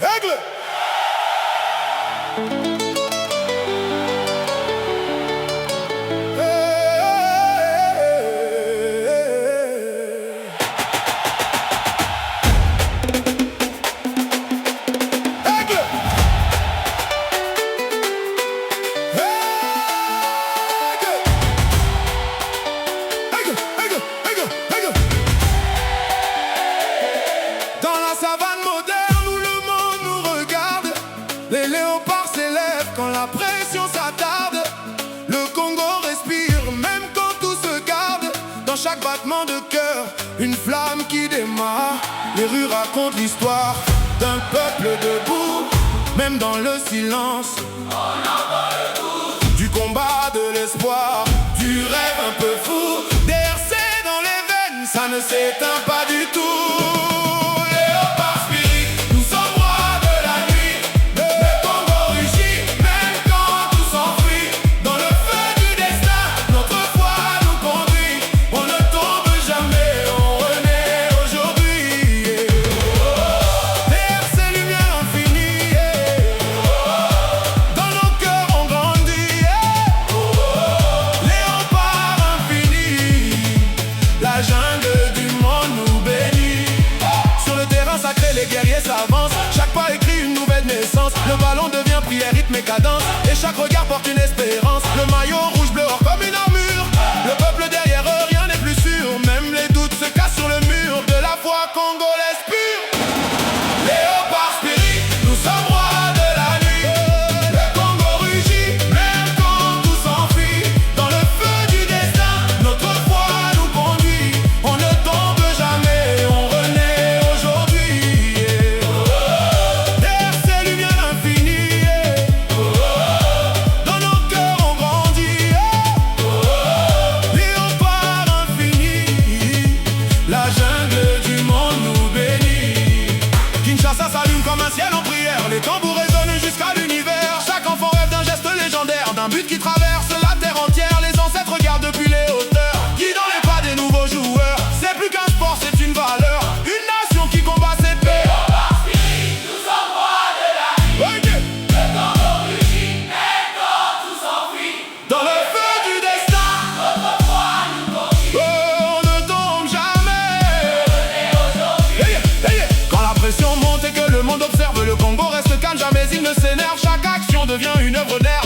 Aigle! Dans la savane moderne où le monde nous regarde, les léopards s'élèvent quand la pression s'attarde. Le Congo respire même quand tout se garde. Dans chaque battement de cœur, une flamme qui démarre. Les rues racontent l'histoire d'un peuple debout. Même dans le silence, on entend le goût du combat, de l'espoir, du rêve un peu fou. DRC dans les veines, ça ne s'éteint pas du tout. Léopard spirit, nous sommes rois de la nuit. Le Congo rugit, même quand tout s'enfuit. Dans le feu du destin, notre foi nous conduit. On ne tombe jamais, on renaît aujourd'hui. DRC lumière infinie, dans nos cœurs on grandit. Léopard infini, la jungle du monde nous bénit. Sur le terrain sacré, les guerriers s'avancent. Chaque pas écrit une nouvelle naissance. Le ballon devient prière, rythme et cadence. Et chaque regard porte une espérance. Le maillot rouge bleu or comme une armure. Le peuple derrière eux, rien n'est plus sûr. Même les doutes se cassent sur le mur de la foi congolaise pure. Léopard spirit, nous sommes rois de la nuit. Le Congo rugit, même quand tout s'enfuit. Dans le feu du destin, notre foi nous conduit. On ne tombe jamais, on renaît aujourd'hui. DRC lumière infinie, dans nos cœurs on grandit. Léopard infini, la jungle du monde nous bénit. Kinshasa s'allume comme un ciel en prière. Les tambours résonnent jusqu'à l'univers. Chaque enfant rêve d'un geste légendaire, d'un but qui traverse la terre entière. Les ancêtres regardent depuis les hauteurs, guidant les pas des nouveaux joueurs. C'est plus qu'un sport, c'est une valeur. Une nation qui combat ses peurs. Léopard spirit, nous sommes rois de la nuit. Ok. Le Congo rugit, même quand tout s'enfuit. Dans le feu du destin, Notre foi nous conduit. on ne tombe jamais. Et aujourd'hui, Quand la pression monte et que le monde observe, le Congo reste calme, jamais il ne s'énerve. Chaque action devient une œuvre d'art.